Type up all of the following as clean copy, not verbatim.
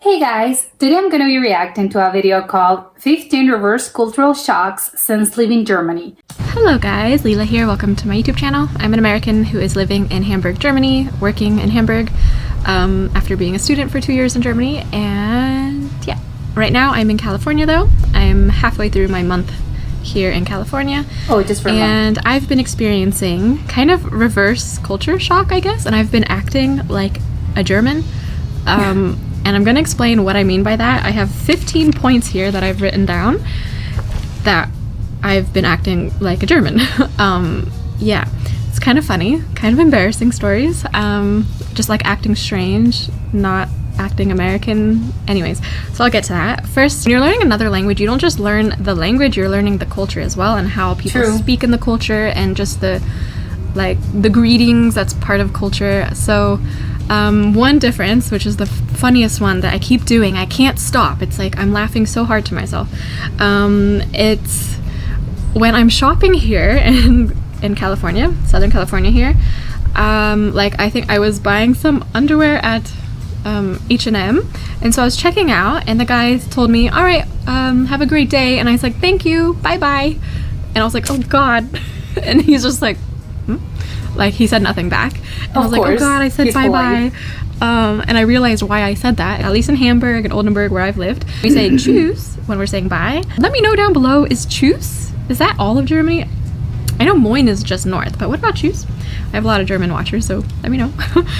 Hey guys, today I'm going to be reacting to a video called 15 Reverse Cultural Shocks Since Leaving Germany. Hello guys, Leela here. Welcome to my YouTube channel. I'm an American who is living in Hamburg, Germany, working in Hamburg after being a student for 2 years in Germany. And yeah, right now I'm in California though. I'm halfway through my month here in California. Oh, just for a month. And I've been experiencing kind of reverse culture shock, I guess, and I've been acting like a German. And I'm going to explain what I mean by that. I have 15 points here that I've written down that I've been acting like a German. Yeah, it's kind of funny, kind of embarrassing stories. Just like acting strange, not acting American. Anyways, so I'll get to that. First, when you're learning another language, you don't just learn the language, you're learning the culture as well and how people speak in the culture and just the greetings that's part of culture. So one difference, which is the funniest one that I keep doing, I can't stop, it's like I'm laughing so hard to myself, it's when I'm shopping here in California, Southern California here, like I think I was buying some underwear at H&M, and so I was checking out and the guy told me, all right, have a great day, and I was like, thank you, bye bye, and I was like, oh god, and he's just like, like he said nothing back. And I was like, oh god, I said bye bye. And I realized why I said that. At least in Hamburg and Oldenburg, where I've lived, we say tschüss when we're saying bye. Let me know down below, is tschüss, is that all of Germany? I know Moin is just north, but what about tschüss? I have a lot of German watchers, so let me know.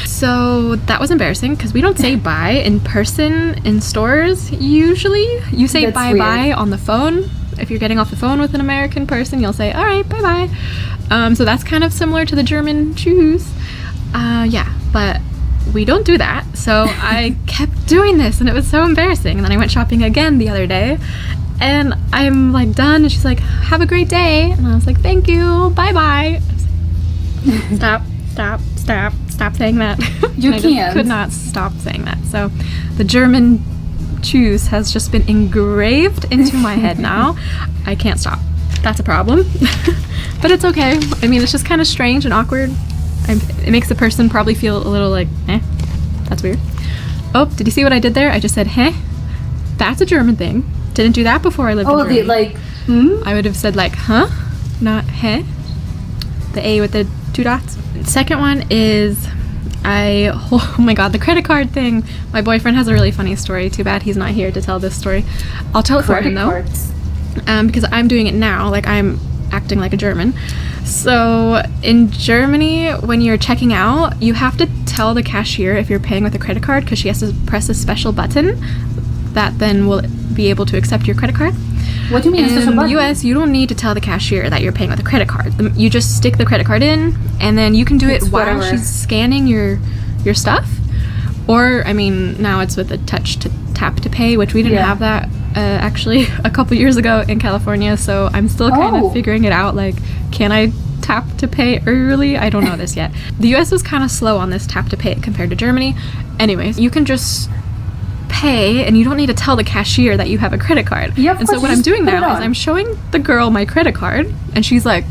So that was embarrassing because we don't say bye in person in stores usually. You say bye bye on the phone. If you're getting off the phone with an American person, you'll say, all right, bye bye. So that's kind of similar to the German tschüss. Yeah, but we don't do that. So I kept doing this and it was so embarrassing. And then I went shopping again the other day and I'm like done. And she's like, have a great day. And I was like, thank you, bye bye. Like, stop saying that. You I can't. Could not stop saying that. So the German tschüss has just been engraved into my head now. I can't stop. That's a problem. But it's okay. I mean, it's just kind of strange and awkward. It makes the person probably feel a little like, that's weird. Oh, did you see what I did there? I just said, that's a German thing. Didn't do that before I lived in Germany. Like, I would have said like, huh? Not The A with the 2 dots. Second one is, oh my god, the credit card thing. My boyfriend has a really funny story. Too bad he's not here to tell this story. I'll tell it for him though. Because I'm doing it now, like I'm acting like a German. So in Germany, when you're checking out, you have to tell the cashier if you're paying with a credit card because she has to press a special button that then will be able to accept your credit card. What do you mean? In the US, you don't need to tell the cashier that you're paying with a credit card. You just stick the credit card in, and then you can do it while she's scanning your stuff. Or, I mean, now it's with a touch to tap to pay, which we didn't have that actually a couple years ago in California. So I'm still kind of figuring it out. Like, can I tap to pay early? I don't know this yet. The US was kind of slow on this tap to pay compared to Germany. Anyways, you can just pay and you don't need to tell the cashier that you have a credit card. Yeah, and so what I'm doing now is I'm showing the girl my credit card and she's like,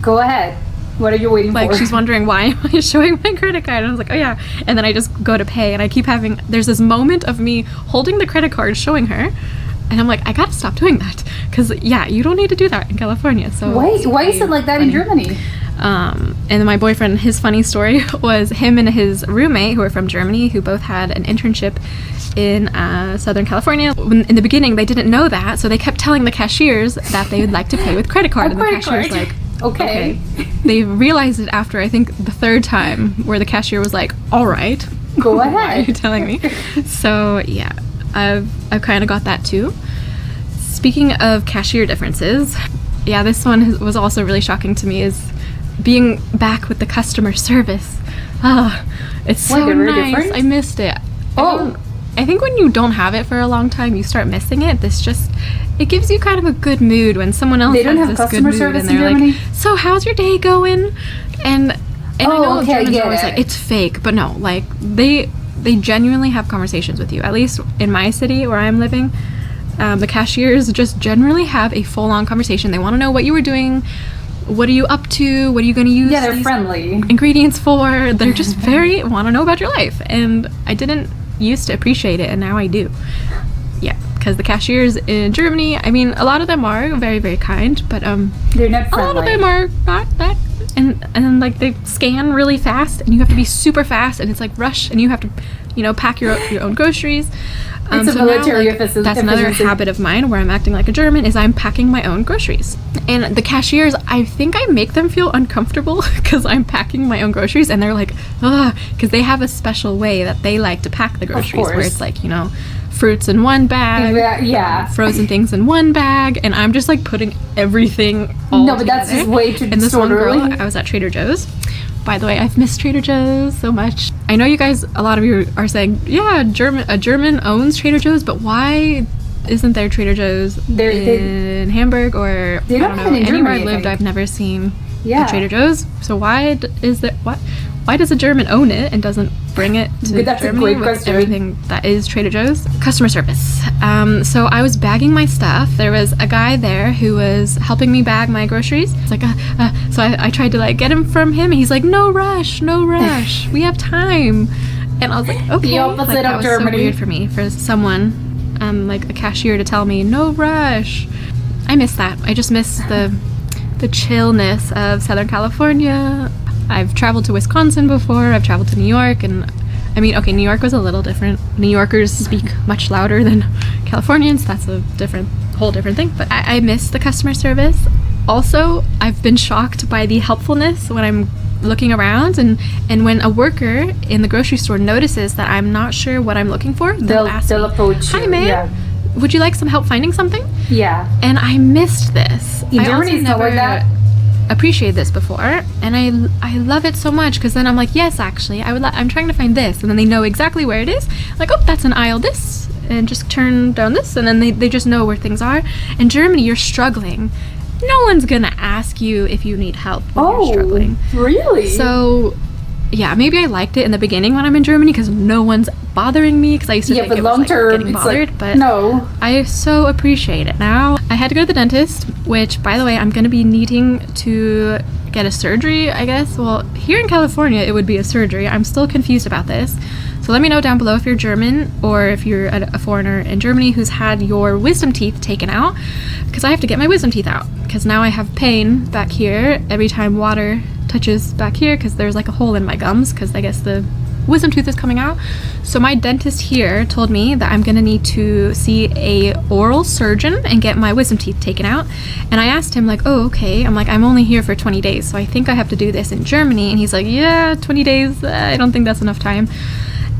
go ahead, what are you waiting for? Like she's wondering why am I showing my credit card, and I was like, oh yeah, and then I just go to pay and I keep having, there's this moment of me holding the credit card showing her and I'm like, I gotta stop doing that because yeah, you don't need to do that in California. So why is it like that in Germany? And then my boyfriend, his funny story was him and his roommate who are from Germany, who both had an internship in Southern California. In the beginning, they didn't know that, so they kept telling the cashiers that they would like to pay with credit card. And the cashier's like, okay. They realized it after, I think, the 3rd time, where the cashier was like, all right. Go ahead. Why are you telling me? So, yeah, I've kind of got that too. Speaking of cashier differences, yeah, this one was also really shocking to me, is being back with the customer service. It's so nice. I missed it. I think when you don't have it for a long time, you start missing it. It gives you kind of a good mood when someone else has this good mood and they're like, so how's your day going? And I know Germans are always like, it's fake, but no, like they genuinely have conversations with you. At least in my city where I'm living, the cashiers just generally have a full-on conversation. They want to know what you were doing, what are you up to, what are you going to use they're friendly ingredients for. They're just want to know about your life. And I didn't used to appreciate it, and now I do. Yeah, because the cashiers in Germany, I mean, a lot of them are very, very kind, but They're not a lot of friendly. them are not that. And then like they scan really fast, and you have to be super fast, and it's like rush, and you have to, you know, pack your own groceries. It's a so now, military like, efficiency. that's another habit of mine where I'm acting like a German, is I'm packing my own groceries. And the cashiers, I think I make them feel uncomfortable because I'm packing my own groceries, and they're like, ugh, because they have a special way that they like to pack the groceries, where course. it's like, you know, fruits in one bag, Yeah. frozen things in one bag, and I'm just like putting everything all No, but that's together. just way too And this one girl, disorderly. I was at Trader Joe's. By the way, I've missed Trader Joe's so much. I know you guys, a lot of you are saying, yeah, a German owns Trader Joe's, but why isn't there Trader Joe's in Hamburg, or They I don't don't have know, it in anywhere Germany, I've I lived, think. I've never seen Yeah. a Trader Joe's. So why why does a German own it and doesn't bring it to That's a Germany great with question. everything that is Trader Joe's? Customer service. So I was bagging my stuff. There was a guy there who was helping me bag my groceries. It's like, so I tried to like get him from him, and he's like, no rush, we have time. And I was like, okay. The opposite Like, that of was Germany. so weird for me, for someone, like a cashier, to tell me no rush. I miss that. I just miss the chillness of Southern California. I've traveled to Wisconsin before. I've traveled to New York, and I mean, okay, New York was a little different. New Yorkers speak much louder than Californians. That's a whole different thing. But I miss the customer service. Also, I've been shocked by the helpfulness when I'm looking around, and when a worker in the grocery store notices that I'm not sure what I'm looking for, they'll ask They'll me, approach you. "Hi, ma'am. Yeah. Would you like some help finding something?" Yeah. And I missed this. In I Germany, also it's not like that. appreciated this before, and I love it so much, because then I'm like, yes, actually, I'm trying to find this, and then they know exactly where it is. Like, oh, that's an aisle this, and just turn down this, and then they just know where things are. In Germany, you're struggling. No one's gonna ask you if you need help when you're struggling. Really? So, yeah, maybe I liked it in the beginning when I'm in Germany, because no one's bothering me, because I used to yeah, think but it was long like term, getting it's bothered, like, but no. I so appreciate it now. I had to go to the dentist, which, by the way, I'm going to be needing to get a surgery, I guess. Well, here in California, it would be a surgery. I'm still confused about this. So let me know down below if you're German, or if you're a foreigner in Germany who's had your wisdom teeth taken out, because I have to get my wisdom teeth out, because now I have pain back here every time water touches back here, because there's like a hole in my gums, because I guess the wisdom tooth is coming out. So my dentist here told me that I'm gonna need to see a oral surgeon and get my wisdom teeth taken out. And I asked him, like, oh, okay. I'm like, I'm only here for 20 days, so I think I have to do this in Germany. And he's like, yeah, 20 days, I don't think that's enough time.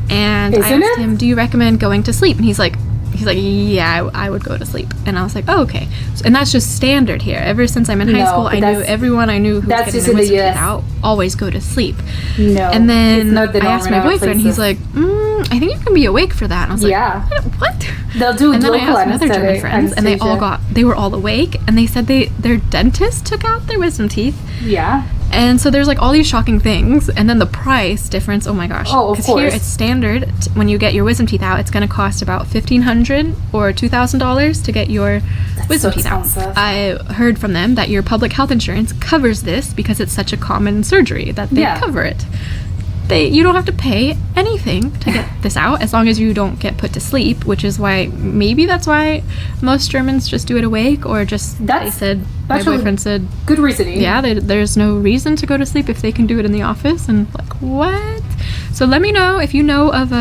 And I Isn't asked it? him, do you recommend going to sleep? And he's like, yeah, I would go to sleep. And I was like, oh, okay. So, and that's just standard here. Ever since I'm in high No, school, but I knew that's- everyone I knew who was that's getting just their in the wisdom teeth US. out always go to sleep. No. And then it's not the I asked norm my in other boyfriend, he's places. like, I think you can be awake for that. And I was Yeah. like, what? They'll do And then I local asked my other German anesthetic. friends, and they were all awake, and they said their dentist took out their wisdom teeth. Yeah. And so there's like all these shocking things, and then the price difference. Oh my gosh! Oh, of Because here course. it's standard when you get your wisdom teeth out, it's going to cost about $1,500 or $2,000 to get your wisdom so teeth out. expensive. I heard from them that your public health insurance covers this because it's such a common surgery that they Yeah. cover it. You don't have to pay anything to get this out, as long as you don't get put to sleep, which is why maybe that's why most Germans just do it awake, or just my actually boyfriend said, good reasoning. yeah, there's no reason to go to sleep if they can do it in the office. And like, what? So let me know if you know of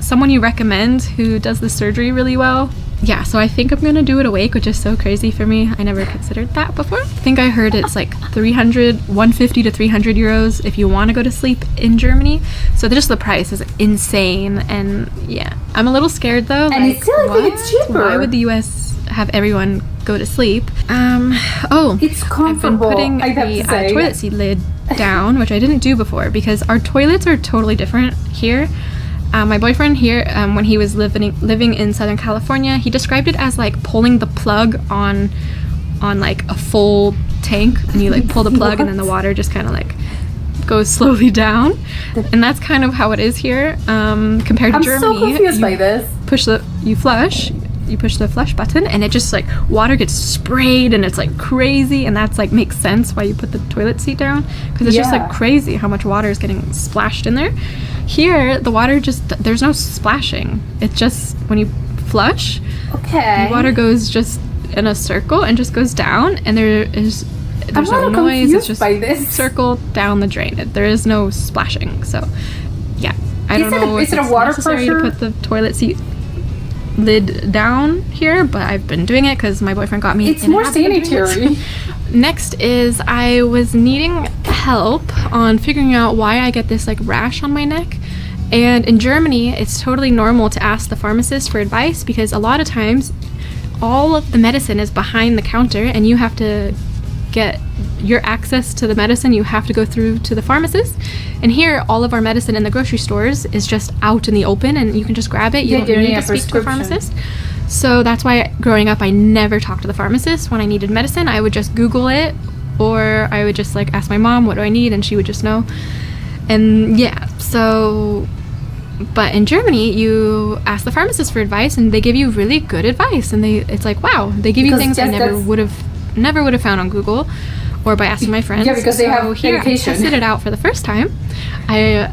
someone you recommend who does the surgery really well. Yeah, so I think I'm gonna do it awake, which is so crazy for me. I never considered that before. I think I heard it's like 150 to 300 euros if you want to go to sleep in Germany. So just the price is insane, and yeah, I'm a little scared though. And like, it's still, I think it's cheaper. Why would the U.S. have everyone go to sleep? It's I've been comfortable. putting I have the to say. toilet seat lid down, which I didn't do before, because our toilets are totally different here. My boyfriend here, when he was living in Southern California, he described it as like pulling the plug on like a full tank, and you like pull the plug and then the water just kind of like goes slowly down, and that's kind of how it is here. Compared to I'm Germany, so confused you by this. you flush, you push the flush button, and it just like water gets sprayed, and it's like crazy, and that's like makes sense why you put the toilet seat down, because it's just like crazy how much water is getting splashed in there. Here, the water just, there's no splashing. It's just when you flush, Okay. the water goes just in a circle and just goes down, and there's I'm no a little noise. It's confused just by this. circle down the drain. There is no splashing. So, yeah, I don't know if is it a it's water necessary pressure? to put the toilet seat lid down here, but I've been doing it because my boyfriend got me. It's in a more habit of doing it. sanitary. Next is I was needing help on figuring out why I get this like rash on my neck. And in Germany, it's totally normal to ask the pharmacist for advice, because a lot of times all of the medicine is behind the counter, and you have to get your access to the medicine, you have to go through to the pharmacist. And here, all of our medicine in the grocery stores is just out in the open, and you can just grab it. You don't need to speak to a pharmacist. So that's why growing up, I never talked to the pharmacist when I needed medicine. I would just Google it, or I would just like ask my mom, what do I need? And she would just know. And yeah, so, but in Germany, you ask the pharmacist for advice, and they give you really good advice. And it's like, wow, they give you things I never would have found on Google or by asking my friends. Yeah, because they have here education. I tested it out for the first time. I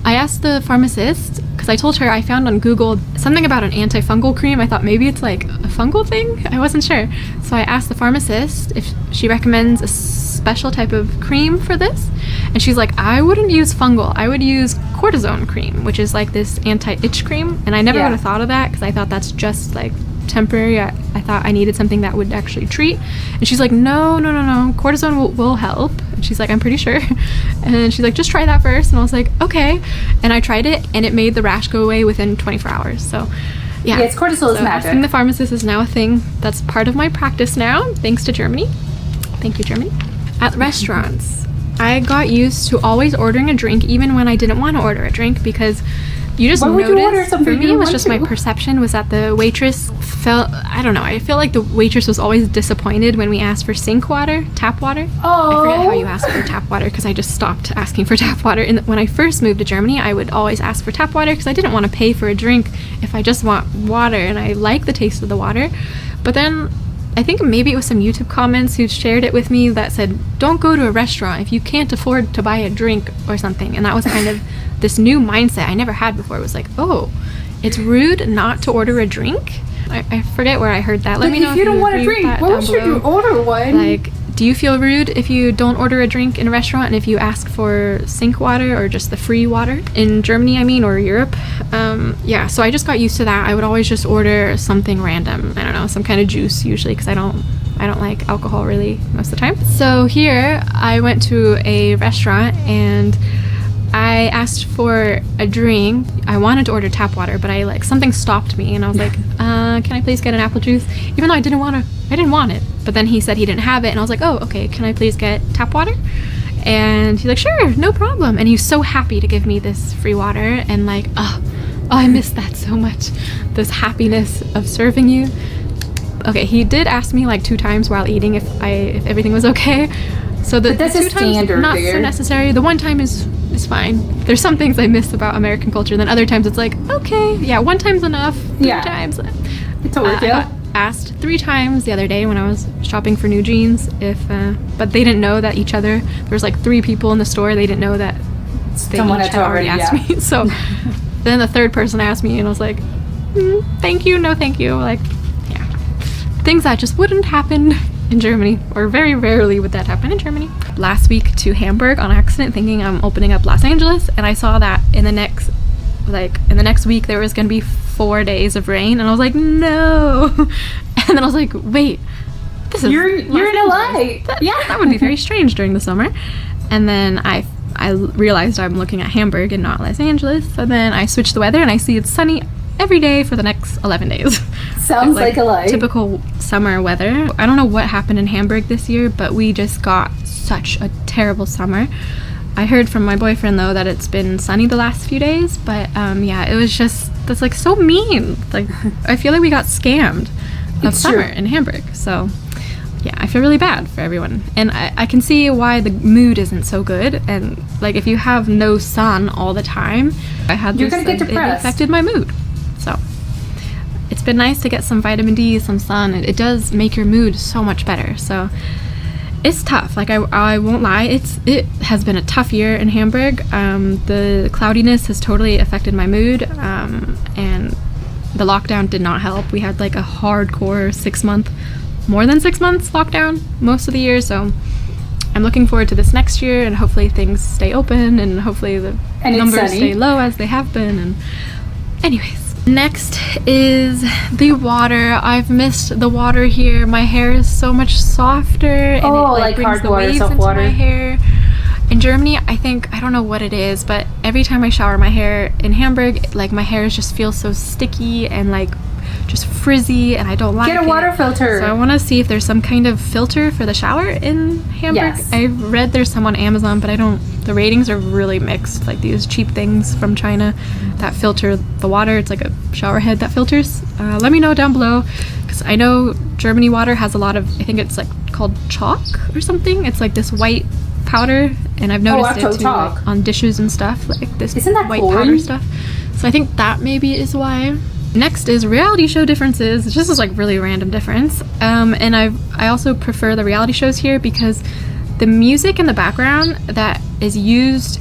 asked the pharmacist, because I told her I found on Google something about an antifungal cream. I thought maybe it's like a fungal thing. I wasn't sure. So I asked the pharmacist if she recommends a special type of cream for this. And she's like, I wouldn't use fungal. I would use cortisone cream, which is like this anti-itch cream. And I never would have thought of that, because I thought that's just like temporary. I thought I needed something that would actually treat. And she's like, no, cortisone will help. And she's like, I'm pretty sure. And she's like, just try that first. And I was like, okay. And I tried it, and it made the rash go away within 24 hours. So yeah, Yes, cortisol is magic. Asking the pharmacist is now a thing that's part of my practice now, thanks to Germany. Thank you, Germany. At restaurants, I got used to always ordering a drink even when I didn't want to order a drink, because you just Why would you order notice, something for you me, it didn't was want just my to? perception was that the waitress felt, I don't know, I feel like the waitress was always disappointed when we asked for sink water, tap water. I forget how you ask for tap water, because I just stopped asking for tap water. And when I first moved to Germany, I would always ask for tap water, because I didn't want to pay for a drink if I just want water, and I like the taste of the water. But then I think maybe it was some YouTube comments who shared it with me that said, don't go to a restaurant if you can't afford to buy a drink or something. And that was kind of this new mindset I never had before. It was like, oh, it's rude not to order a drink? I forget where I heard that. Let me know if you don't want a agree with drink, that why down should you below. order one? Like, do you feel rude if you don't order a drink in a restaurant, and if you ask for sink water or just the free water? In Germany, I mean, or Europe. Yeah, so I just got used to that. I would always just order something random. I don't know, some kind of juice usually, because I don't like alcohol really most of the time. So here, I went to a restaurant, and I asked for a drink. I wanted to order tap water, but something stopped me, and I was like, can I please get an apple juice? Even though I didn't want it. But then he said he didn't have it, and I was like, oh, okay, can I please get tap water? And he's like, sure, no problem. And he was so happy to give me this free water, and like, oh, I miss that so much. This happiness of serving you. Okay, he did ask me like 2 times while eating if everything was okay. So the that's 2 a times standard not there. so necessary. The 1 time is fine. There's some things I miss about American culture. Then other times it's like, okay, yeah, 1 time's enough. 3 times. It's a workout. I got asked 3 times the other day when I was shopping for new jeans but they didn't know that each other. There was like 3 people in the store. They didn't know that they Someone each had had already asked me. So then the 3rd person asked me, and I was like, thank you, no thank you. Like, yeah, things that just wouldn't happen in Germany, or very rarely would that happen in Germany. Last week to Hamburg on accident, thinking I'm opening up Los Angeles, and I saw that in the next week there was gonna be 4 days of rain, and I was like, no. And then I was like, wait, this is You're in LA. that would be very strange during the summer. And then I realized I'm looking at Hamburg and not Los Angeles. So then I switched the weather, and I see it's sunny every day for the next 11 days. Sounds like a lie. Typical summer weather. I don't know what happened in Hamburg this year, but we just got such a terrible summer. I heard from my boyfriend though that it's been sunny the last few days, but yeah, it was just, that's like so mean. Like, I feel like we got scammed of It's summer true. in Hamburg. So yeah, I feel really bad for everyone, and I can see why the mood isn't so good. And like, if you have no sun all the time, I had You're this, gonna get it depressed. affected my mood. So it's been nice to get some vitamin D, some sun. It does make your mood so much better. So it's tough. Like I won't lie. It has been a tough year in Hamburg. The cloudiness has totally affected my mood, and the lockdown did not help. We had like a hardcore more than 6 months lockdown most of the year. So I'm looking forward to this next year, and hopefully things stay open, and hopefully the numbers stay low as they have been. And anyways. Next is the water. I've missed the water here. My hair is so much softer, and it like brings hard the water, waves soft into water. my hair. In Germany, I think, I don't know what it is, but every time I shower my hair in Hamburg, like my hair just feels so sticky and like just frizzy, and I don't like it. Get a water filter. So I want to see if there's some kind of filter for the shower in Hamburg. Yes. I've read there's some on Amazon, but the ratings are really mixed. Like these cheap things from China that filter the water. It's like a shower head that filters. Let me know down below, because I know Germany water has a lot of, I think it's like called chalk or something. It's like this white powder, and I've noticed it too, like, on dishes and stuff, like this Isn't that white chlorine? powder stuff. So I think that maybe is why. Next is reality show differences. This is like really random difference. And I also prefer the reality shows here because the music in the background that is used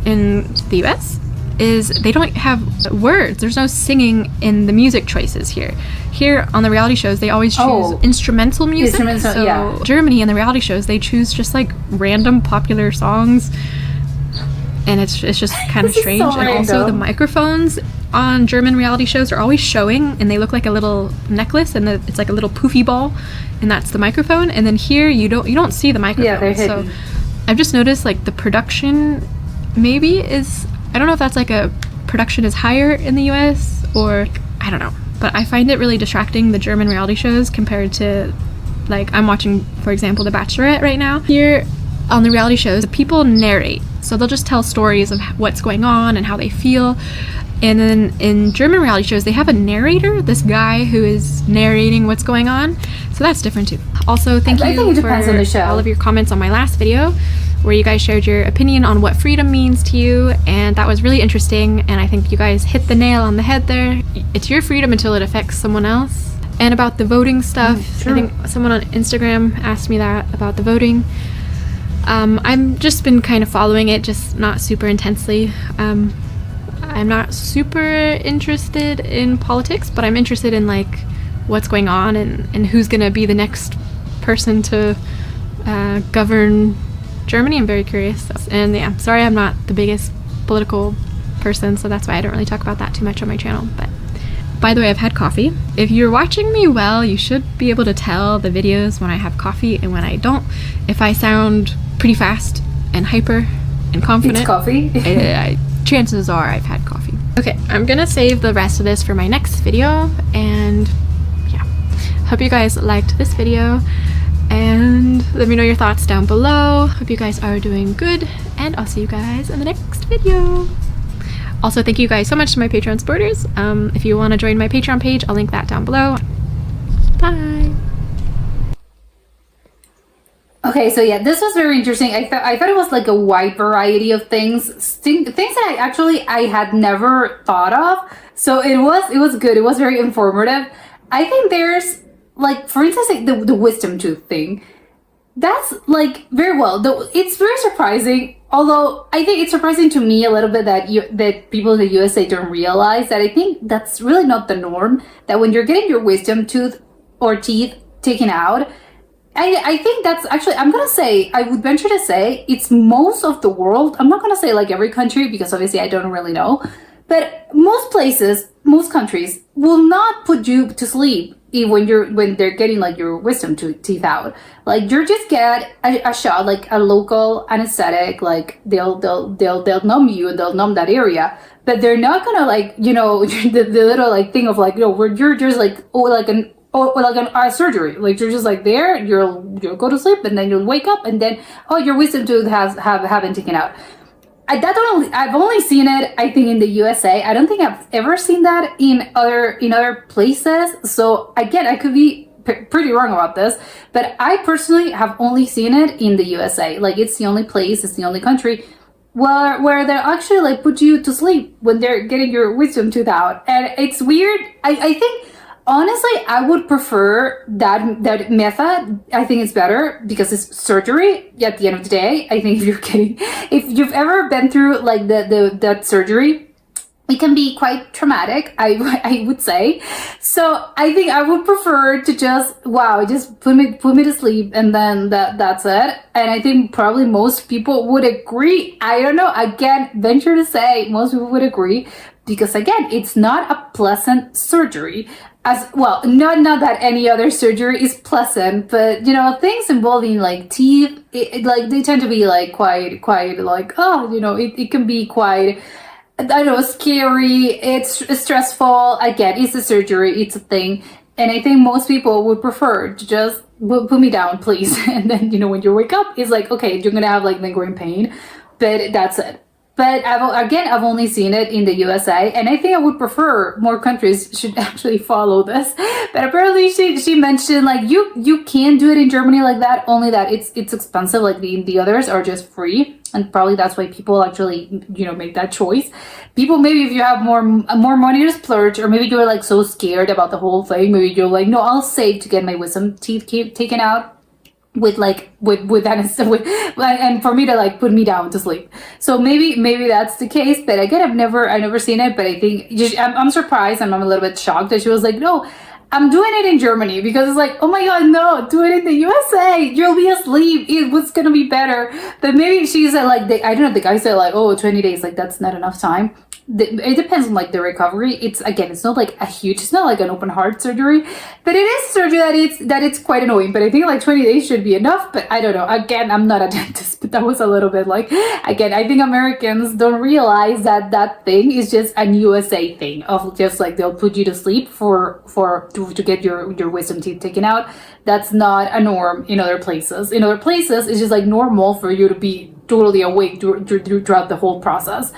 in the US is they don't have words. There's no singing in the music choices here. Here on the reality shows, they always choose instrumental music. So yeah. Germany in the reality shows, they choose just like random popular songs. And it's just kind of strange. So and also the microphones on German reality shows are always showing, and they look like a little necklace, and it's like a little poofy ball, and that's the microphone. And then here you don't see the microphone. Yeah, they're hidden. So I've just noticed like the production maybe is, I don't know if that's like a production is higher in the US, or I don't know, but I find it really distracting, the German reality shows, compared to like I'm watching, for example, The Bachelorette right now. Here on the reality shows, the people narrate. So they'll just tell stories of what's going on and how they feel. And then in German reality shows, they have a narrator, this guy who is narrating what's going on. So that's different too. Also, thank I think it you depends on the show. for all of your comments on my last video, where you guys shared your opinion on what freedom means to you. And that was really interesting. And I think you guys hit the nail on the head there. It's your freedom until it affects someone else. And about the voting stuff, True. I think someone on Instagram asked me that about the voting. I've just been kind of following it, just not super intensely. I'm not super interested in politics, but I'm interested in like what's going on and who's gonna be the next person to govern Germany. I'm very curious. And yeah, sorry I'm not the biggest political person, so that's why I don't really talk about that too much on my channel. But by the way, I've had coffee. If you're watching me well, you should be able to tell the videos when I have coffee and when I don't. If I sound pretty fast and hyper and confident, It's coffee. chances are I've had coffee. Okay, I'm gonna save the rest of this for my next video, and yeah, hope you guys liked this video, and let me know your thoughts down below. Hope you guys are doing good, and I'll see you guys in the next video. Also, thank you guys so much to my Patreon supporters. If you want to join my Patreon page, I'll link that down below. Bye. Okay, so yeah, this was very interesting. I thought it was like a wide variety of things that I had never thought of. So it was good. It was very informative. I think there's like, for instance, like the wisdom tooth thing. That's like very well. It's very surprising. Although I think it's surprising to me a little bit that people in the USA don't realize that. I think that's really not the norm. That when you're getting your wisdom tooth or teeth taken out, I think that's actually, I would venture to say it's most of the world. I'm not going to say like every country, because obviously I don't really know, but most places, most countries will not put you to sleep when they're getting like your wisdom teeth out. Like you just get a shot, like a local anesthetic, like they'll numb you and they'll numb that area, but they're not gonna like, the little like thing of like, where you're just like, like a surgery, like you're just like there, you'll go to sleep and then you'll wake up and then your wisdom tooth haven't taken out. I've only seen it, I think, in the USA. I don't think I've ever seen that in other places. So again, I could be pretty wrong about this, but I personally have only seen it in the USA. Like it's the only place, it's the only country where they actually like put you to sleep when they're getting your wisdom tooth out. And it's weird. I think Honestly, I would prefer that method. I think it's better because it's surgery. At the end of the day, I think if you've ever been through like that surgery, it can be quite traumatic, I would say. So I think I would prefer to just put me to sleep, and then that's it. And I think probably most people would agree. I don't know. Again, venture to say most people would agree, because again, it's not a pleasant surgery. As well, not that any other surgery is pleasant, but things involving like teeth, like they tend to be like quite like, it can be quite, I don't know, scary. It's stressful. Again, it's a surgery. It's a thing. And I think most people would prefer to just put me down, please. And then, when you wake up, it's like, okay, you're going to have like lingering pain, but that's it. But I've only seen it in the USA, and I think I would prefer more countries should actually follow this. But apparently she mentioned like you can do it in Germany like that, only that it's expensive. Like the others are just free, and probably that's why people actually make that choice. People, maybe if you have more money to splurge, or maybe you're like so scared about the whole thing, maybe you're like, no, I'll save to get my wisdom teeth taken out with that, and for me to like put me down to sleep. So maybe that's the case. But again, I've never seen it. But I think I'm surprised, and I'm a little bit shocked that she was like, no, I'm doing it in Germany, because it's like, oh my god, no, do it in the USA. You'll be asleep. It was gonna be better. But maybe she said like, I don't know, the guy said like, oh, 20 days, like that's not enough time. It depends on like the recovery. It's not like it's not like an open heart surgery, but it is surgery that it's quite annoying. But I think like 20 days should be enough. But I don't know. Again, I'm not a dentist, but that was a little bit like, again, I think Americans don't realize that thing is just an USA thing of just like they'll put you to sleep to get your wisdom teeth taken out. That's not a norm in other places. In other places, it's just like normal for you to be totally awake throughout the whole process.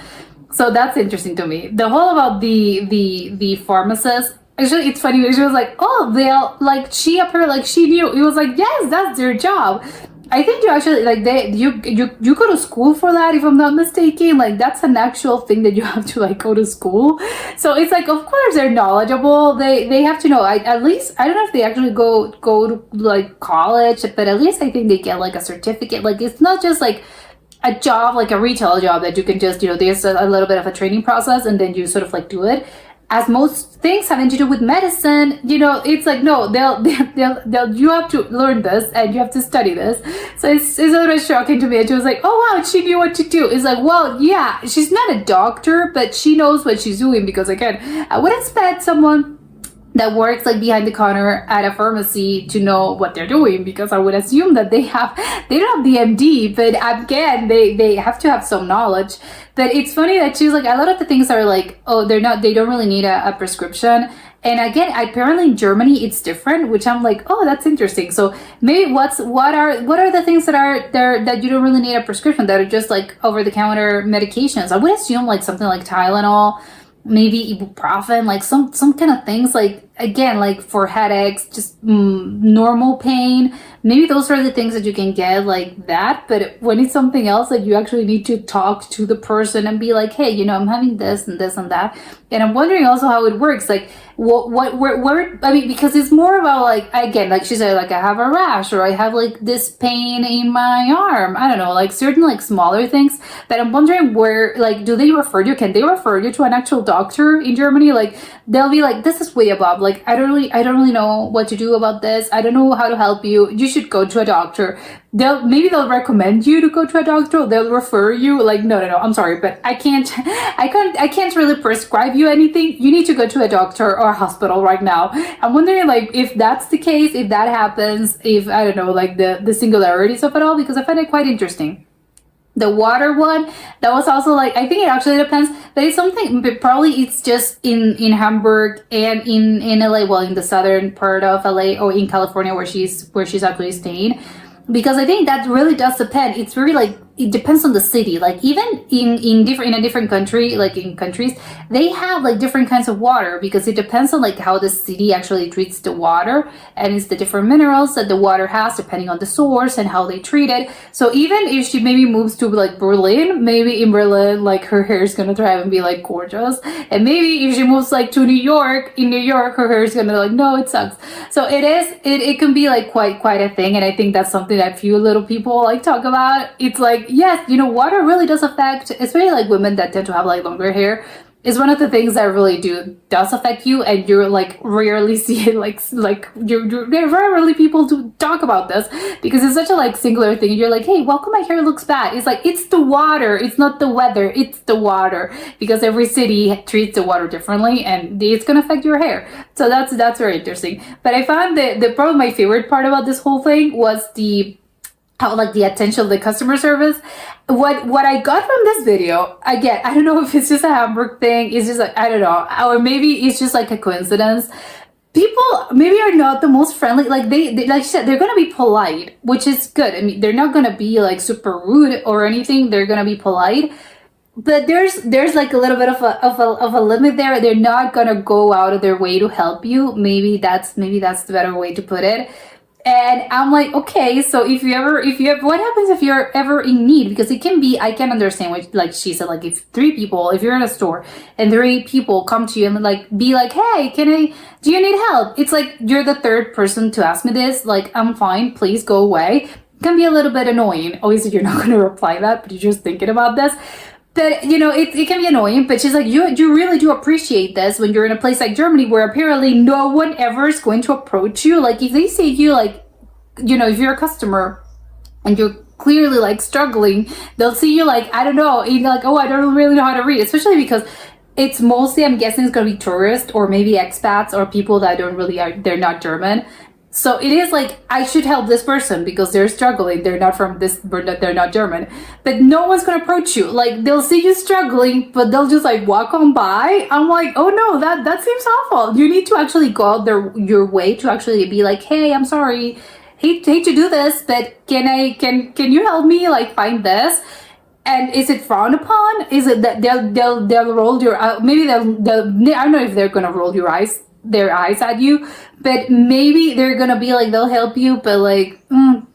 So that's interesting to me. The whole about the pharmacist. Actually, it's funny. She was like, oh, they'll like, she apparently like she knew. It was like, yes, that's their job. I think you actually like you go to school for that, if I'm not mistaken. Like that's an actual thing that you have to like go to school. So it's like, of course they're knowledgeable. They have to know. At least I don't know if they actually go to like college, but at least I think they get like a certificate. Like it's not just like a job, like a retail job that you can just, there's a little bit of a training process and then you sort of like do it. As most things having to do with medicine, it's like, no, they'll you have to learn this and you have to study this. So it's a little bit shocking to me. And she was like, oh wow, she knew what to do. It's like, well, yeah, she's not a doctor, but she knows what she's doing, because again, I would expect someone that works like behind the counter at a pharmacy to know what they're doing, because I would assume that they don't have the MD, but again, they have to have some knowledge. But it's funny that she's like, a lot of the things are like, oh, they don't really need a prescription. And again, apparently in Germany it's different, which I'm like, oh, that's interesting. So maybe what are the things that are there that you don't really need a prescription, that are just like over the counter medications? I would assume like something like Tylenol, maybe ibuprofen, like some kind of things, like again, like for headaches, just normal pain. Maybe those are the things that you can get like that. But when it's something else, like you actually need to talk to the person and be like, hey, I'm having this and this and that. And I'm wondering also how it works. Like where I mean, because it's more about like, again, like she said, like I have a rash, or I have like this pain in my arm. I don't know, like certain like smaller things. But I'm wondering where, like, can they refer you to an actual doctor in Germany? Like they'll be like, this is way above. Like I don't really know what to do about this. I don't know how to help you. You should go to a doctor. They'll recommend you to go to a doctor. Or they'll refer you. Like no, I'm sorry, but I can't really prescribe you anything. You need to go to a doctor or a hospital right now. I'm wondering like if that's the case, if that happens, if I don't know, like the singularities of it all, because I find it quite interesting. The water one, that was also like, I think it actually depends, but it's something, but probably it's just in Hamburg and in LA, well, in the southern part of LA, or in California where she's actually staying, because I think that really does depend. It's very like it depends on the city. Like even in a different country, like in countries, they have like different kinds of water because it depends on like how the city actually treats the water, and it's the different minerals that the water has depending on the source and how they treat it. So even if she maybe moves to like Berlin, maybe in Berlin like her hair is gonna thrive and be like gorgeous, and maybe if she moves like to New York, in New York her hair is gonna like no, it sucks. So it can be like quite a thing, and I think that's something that few little people like talk about. It's like, yes, you know, water really does affect, especially like women that tend to have like longer hair, is one of the things that really does affect you, and you're like rarely see it like you're rarely people to talk about this because it's such a like singular thing. You're like, hey, welcome, my hair looks bad. It's like, it's the water, it's not the weather, it's the water, because every city treats the water differently and it's gonna affect your hair. So that's very interesting. But I found the probably my favorite part about this whole thing was how like the attention of the customer service. What I got from this video, again, I don't know if it's just a Hamburg thing, it's just like, I don't know, or maybe it's just like a coincidence. People maybe are not the most friendly. Like they like you said, they're gonna be polite, which is good. I mean, they're not gonna be like super rude or anything. They're gonna be polite, but there's like a little bit of a limit there. They're not gonna go out of their way to help you. Maybe that's the better way to put it. And I'm like, okay, so if you ever, what happens if you're ever in need? Because it can be, I can understand what, like she said, like if you're in a store and 3 people come to you and like, be like, hey, do you need help? It's like, you're the third person to ask me this. Like, I'm fine, please go away. It can be a little bit annoying. Obviously, you're not going to reply that, but you're just thinking about this. But, you know, it can be annoying, but she's like, you really do appreciate this when you're in a place like Germany where apparently no one ever is going to approach you. Like, if they say you, like, you know, if you're a customer and you're clearly, like, struggling, they'll see you, like, I don't know, and like, oh, I don't really know how to read, especially because it's mostly, I'm guessing it's going to be tourists or maybe expats or people that they're not German. So it is like, I should help this person because they're struggling. They're not German. But no one's going to approach you. Like, they'll see you struggling, but they'll just like walk on by. I'm like, oh no, that seems awful. You need to actually go out your way to actually be like, hey, I'm sorry. Hate to do this, but can you help me like find this? And is it frowned upon? Is it that they'll roll maybe they'll I don't know if they're going to roll their eyes at you, but maybe they're gonna be like, they'll help you, but like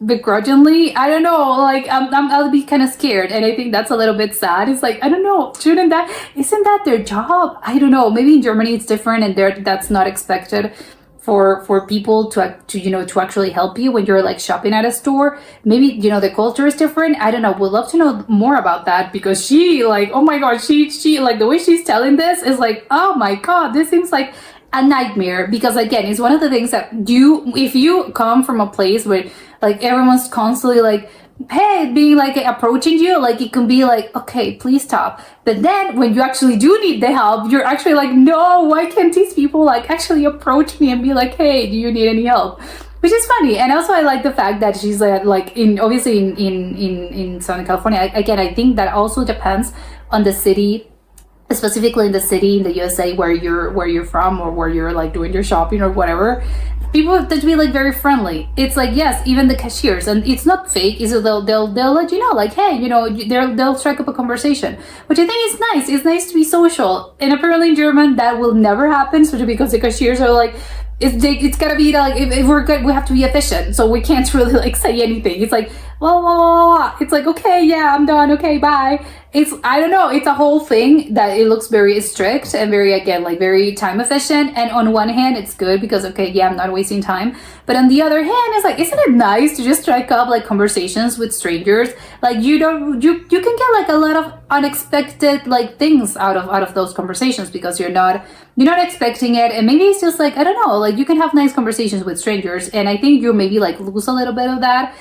begrudgingly. I don't know, like I'll be kind of scared, and I think that's a little bit sad. It's like, I don't know, isn't that their job? I don't know, maybe in Germany it's different and that's not expected for people to you know, to actually help you when you're like shopping at a store. Maybe, you know, the culture is different. I don't know, would love to know more about that, because she like, oh my god, she like the way she's telling this is like, oh my god, this seems like a nightmare. Because again, it's one of the things that if you come from a place where like everyone's constantly like, hey, being like approaching you, like it can be like, okay, please stop. But then when you actually do need the help, you're actually like, no, why can't these people like actually approach me and be like, hey, do you need any help? Which is funny. And also I like the fact that she's like obviously in Southern California. Again, I think that also depends on the city, specifically in the city in the USA where you're from, or where you're like doing your shopping or whatever. People tend to be like very friendly. It's like, yes, even the cashiers, and it's not fake. Is they'll let you know, like, hey, you know, they'll strike up a conversation, which I think is nice. It's nice to be social, and apparently in German that will never happen, especially because the cashiers are like, it's gotta be like, if we're good, we have to be efficient, so we can't really like say anything. It's like, well, it's like, okay, yeah, I'm done, okay, bye. I don't know, it's a whole thing that it looks very strict and very, again, like very time efficient. And on one hand, it's good because, okay, yeah, I'm not wasting time. But on the other hand, it's like, isn't it nice to just strike up like conversations with strangers? Like you can get like a lot of unexpected like things out of those conversations, because you're not expecting it. And maybe it's just like, I don't know, like you can have nice conversations with strangers. And I think you maybe like lose a little bit of that.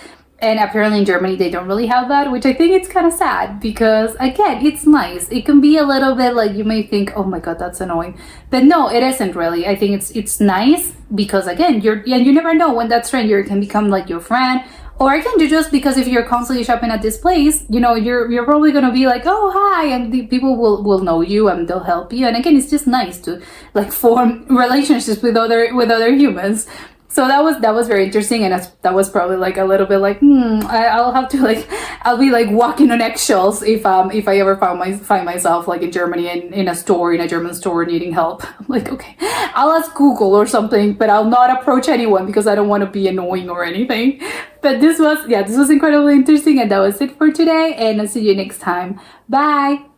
And apparently in Germany, they don't really have that, which I think it's kind of sad, because again, it's nice. It can be a little bit like, you may think, oh my god, that's annoying. But no, it isn't really. I think it's nice because, again, you never know when that stranger can become like your friend. Or again, just because if you're constantly shopping at this place, you know, you're probably going to be like, oh, hi, and the people will know you and they'll help you. And again, it's just nice to like form relationships with other humans. So that was very interesting, and that was probably like a little bit like, I'll have to like, I'll be like walking on eggshells if I ever find myself like in Germany in a store, in a German store, needing help. I'm like, okay, I'll ask Google or something, but I'll not approach anyone because I don't want to be annoying or anything. But this was incredibly interesting, and that was it for today, and I'll see you next time. Bye.